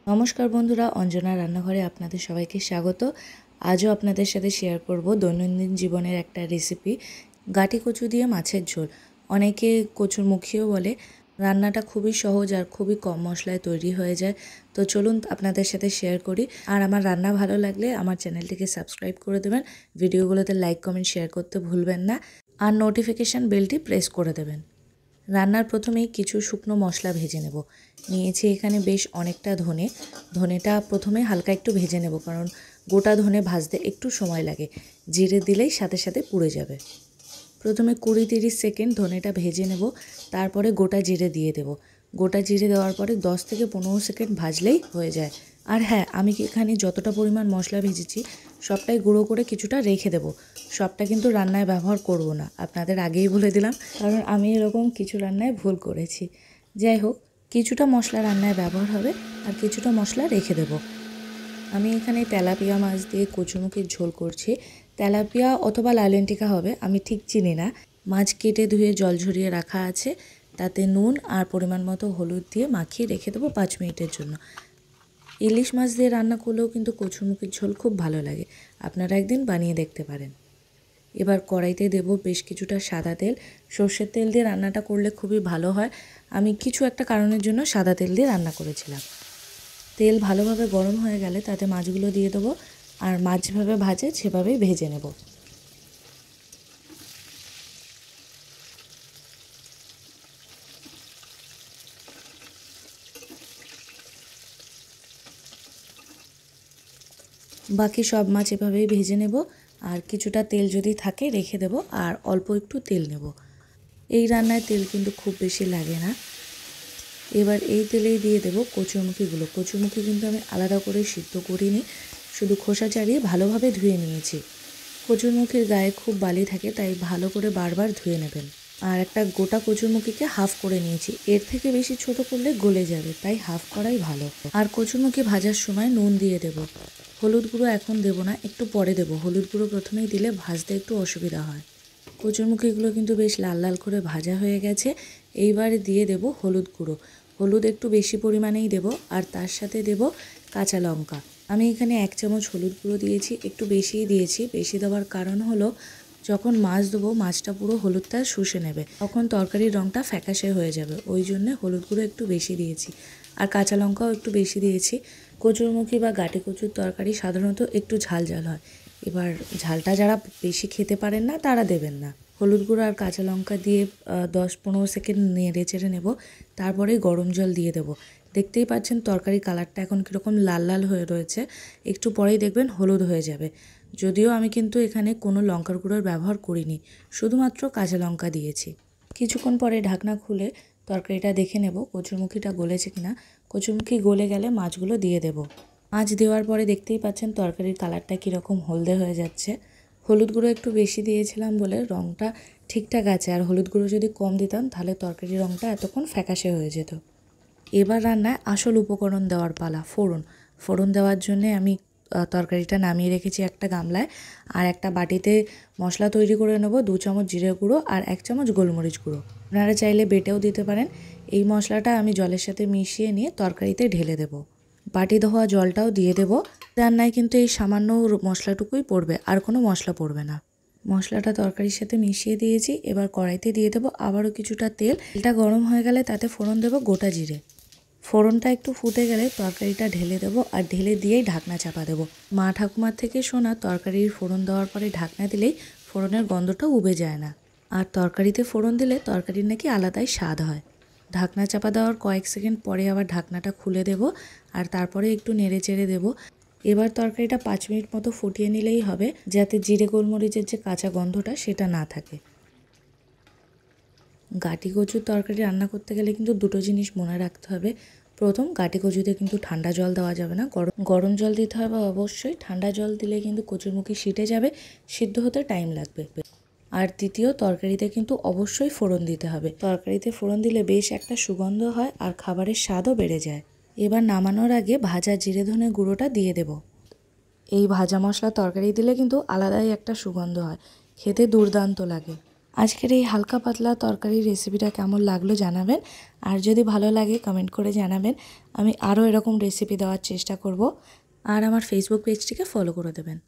নমস্কার বন্ধুরা, অঞ্জনা রান্নাঘরে আপনাদের সবাইকে স্বাগত। আজও আপনাদের সাথে শেয়ার করব দৈনন্দিন জীবনের একটা রেসিপি, গাটি কচু দিয়ে মাছের ঝোল। অনেকে কচুর মুখিও বলে। রান্নাটা খুবই সহজ আর খুবই কম মশলায় তৈরি হয়ে যায়। তো চলুন আপনাদের সাথে শেয়ার করি। আর আমার রান্না ভালো লাগলে আমার চ্যানেলটিকে সাবস্ক্রাইব করে দেবেন, ভিডিওগুলোতে লাইক কমেন্ট শেয়ার করতে ভুলবেন না, আর নোটিফিকেশান বেলটি প্রেস করে দেবেন। রান্নার প্রথমেই কিছু শুকনো মশলা ভেজে নেব। নিয়েছি এখানে বেশ অনেকটা ধনেটা প্রথমে হালকা একটু ভেজে নেব, কারণ গোটা ধনে ভাজতে একটু সময় লাগে। জিরে দিলেই সাথে সাথে পুড়ে যাবে। প্রথমে 20-30 সেকেন্ড ধনেটা ভেজে নেব, তারপরে গোটা জিরে দিয়ে দেব। গোটা জিরে দেওয়ার পরে 10 থেকে 15 সেকেন্ড ভাজলেই হয়ে যায়। আর হ্যাঁ, আমি এখানে যতটা পরিমাণ মশলা ভেজেছি সবটাই গুঁড়ো করে কিছুটা রেখে দেব। সবটা কিন্তু রান্নায় ব্যবহার করব না, আপনাদের আগেই বলে দিলাম, কারণ আমি এরকম কিছু রান্নায় ভুল করেছি। যাই হোক, কিছুটা মশলা রান্নায় ব্যবহার হবে আর কিছুটা মশলা রেখে দেব। আমি এখানে তেলাপিয়া মাছ দিয়ে কচুমুখির ঝোল করছি। তেলাপিয়া অথবা লালেন্টিকা হবে, আমি ঠিক চিনি না। মাছ কেটে ধুয়ে জল ঝরিয়ে রাখা আছে, তাতে নুন আর পরিমাণ মতো হলুদ দিয়ে মাখিয়ে রেখে দেবো 5 মিনিটের জন্য। ইলিশ মাছ দিয়ে রান্না করলেও কিন্তু কচুমুখির ঝোল খুব ভালো লাগে, আপনারা একদিন বানিয়ে দেখতে পারেন। এবার কড়াইতে দেব বেশ কিছুটা সাদা তেল। সর্ষের তেল দিয়ে রান্নাটা করলে খুবই ভালো হয়। আমি কিছু একটা কারণের জন্য সাদা তেল দিয়ে রান্না করেছিলাম। তেল ভালোভাবে গরম হয়ে গেলে তাতে মাছগুলো দিয়ে দেবো, আর মাছ যেভাবে ভাজে সেভাবেই ভেজে নেব। বাকি সব মাছ এভাবেই ভেজে নেব, আর কিছুটা তেল যদি থাকে রেখে দেব, আর অল্প একটু তেল নেব। এই রান্নায় তেল কিন্তু খুব বেশি লাগে না। এবার এই তেলেই দিয়ে দেব কচুরমুখিগুলো। কচুরমুখি কিন্তু আমি আলাদা করে সিদ্ধ করিনি, শুধু খোসা ছাড়িয়ে ভালোভাবে ধুয়ে নিয়েছি। কচুরমুখির গায়ে খুব বালি থাকে, তাই ভালো করে বারবার ধুয়ে নেবেন। আর একটা গোটা কচুরমুখিকে হাফ করে নিয়েছি, এর থেকে বেশি ছোট করলে গলে যাবে, তাই হাফ করাই ভালো। আর কচুরমুখি ভাজার সময় নুন দিয়ে দেব। হলুদ গুঁড়ো এখন দেব না, একটু পরে দেব। হলুদ গুঁড়ো প্রথমেই দিলে ভাজতে একটু অসুবিধা হয়। কচুরমুখিগুলো কিন্তু বেশ লাল লাল করে ভাজা হয়ে গেছে। এইবারে দিয়ে দেব হলুদ গুঁড়ো। হলুদ একটু বেশি পরিমাণেই দেব, আর তার সাথে দেব কাঁচা লঙ্কা। আমি এখানে 1 চামচ হলুদ গুঁড়ো দিয়েছি, একটু বেশিই দিয়েছি। বেশি দেওয়ার কারণ হলো, যখন মাছ দেবো মাছটা পুরো হলুদটা শুষে নেবে, তখন তরকারির রঙটা ফ্যাকাশে হয়ে যাবে, ওই জন্যে হলুদ গুঁড়ো একটু বেশি দিয়েছি। আর কাঁচা লঙ্কাও একটু বেশি দিয়েছি। কচুরমুখি বা গাটি কচুর তরকারি সাধারণত একটু ঝাল ঝাল হয়। এবার ঝালটা যারা বেশি খেতে পারেন না তারা দেবেন না। হলুদ গুঁড়ো আর কাঁচা লঙ্কা দিয়ে 10-15 সেকেন্ড নেড়ে চেড়ে নেব, তারপরে গরম জল দিয়ে দেব। দেখতেই পাচ্ছেন তরকারির কালারটা এখন কীরকম লাল লাল হয়ে রয়েছে, একটু পরেই দেখবেন হলুদ হয়ে যাবে। যদিও আমি কিন্তু এখানে কোনো লঙ্কার গুঁড়োর ব্যবহার করিনি, শুধুমাত্র কাঁচা লঙ্কা দিয়েছি। কিছুক্ষণ পরে ঢাকনা খুলে তরকারিটা দেখে নেব কচুরমুখিটা গলেছে কিনা। কচুরমুখি গলে গেলে মাছগুলো দিয়ে দেব। মাছ দেওয়ার পরে দেখতেই পাচ্ছেন তরকারির কালারটা কীরকম হলদে হয়ে যাচ্ছে। হলুদ গুঁড়ো একটু বেশি দিয়েছিলাম বলে রঙটা ঠিকঠাক আছে, আর হলুদ গুঁড়ো যদি কম দিতাম তাহলে তরকারির রঙটা এতক্ষণ ফ্যাকাশে হয়ে যেত। এবার রান্নায় আসল উপকরণ দেওয়ার পালা, ফোড়ন দেওয়ার জন্যে আমি তরকারিটা নামিয়ে রেখেছি একটা গামলায়, আর একটা বাটিতে মশলা তৈরি করে নেব। 2 চামচ জিরে গুঁড়ো আর 1 চামচ গোলমরিচ গুঁড়ো, আপনারা চাইলে বেটেও দিতে পারেন। এই মশলাটা আমি জলের সাথে মিশিয়ে নিয়ে তরকারিতে ঢেলে দেব। বাটি ধোয়া জলটাও দিয়ে দেব। রান্নায় কিন্তু এই সামান্য মশলাটুকুই পড়বে, আর কোনো মশলা পড়বে না। মশলাটা তরকারির সাথে মিশিয়ে দিয়েছি। এবার কড়াইতে দিয়ে দেবো আবারও কিছুটা তেল। তেলটা গরম হয়ে গেলে তাতে ফোড়ন দেবো গোটা জিরে। ফোড়নটা একটু ফুটে গেলে তরকারিটা ঢেলে দেবো, আর ঢেলে দিয়েই ঢাকনা চাপা দেবো। মা ঠাকুমার থেকে শোনা, তরকারির ফোড়ন দেওয়ার পরে ঢাকনা দিলেই ফোড়নের গন্ধটাও উবে যায় না। আর তরকারিতে ফোড়ন দিলে তরকারির নাকি আলাদাই স্বাদ হয়। ঢাকনা চাপা দেওয়ার কয়েক সেকেন্ড পরে আবার ঢাকনাটা খুলে দেব, আর তারপরে একটু নেড়ে চেড়ে দেবো। এবার তরকারিটা 5 মিনিট মতো ফুটিয়ে নিলেই হবে, যাতে জিরে গোলমরিচের যে কাঁচা গন্ধটা সেটা না থাকে। গাটি কচুর তরকারি রান্না করতে গেলে কিন্তু দুটো জিনিস মনে রাখতে হবে। প্রথম, গাটি কচুতে কিন্তু ঠান্ডা জল দেওয়া যাবে না, গরম জল দিতে হবে অবশ্যই। ঠান্ডা জল দিলে কিন্তু কচুরমুখি সিটে যাবে, সিদ্ধ হতে টাইম লাগবে। আর দ্বিতীয়, তরকারিতে কিন্তু অবশ্যই ফোড়ন দিতে হবে। তরকারিতে ফোড়ন দিলে বেশ একটা সুগন্ধ হয়, আর খাবারের স্বাদও বেড়ে যায়। এবার নামানোর আগে ভাজা জিরে ধনে গুঁড়োটা দিয়ে দেব। এই ভাজা মশলা তরকারি দিলে কিন্তু আলাদাই একটা সুগন্ধ হয়, খেতে দুর্দান্ত লাগে। আজকের এই হালকা পাতলা তরকারির রেসিপিটা কেমন লাগলো জানাবেন, আর যদি ভালো লাগে কমেন্ট করে জানাবেন। আমি আরও এরকম রেসিপি দেওয়ার চেষ্টা করব, আর আমার ফেসবুক পেজটিকে ফলো করে দেবেন।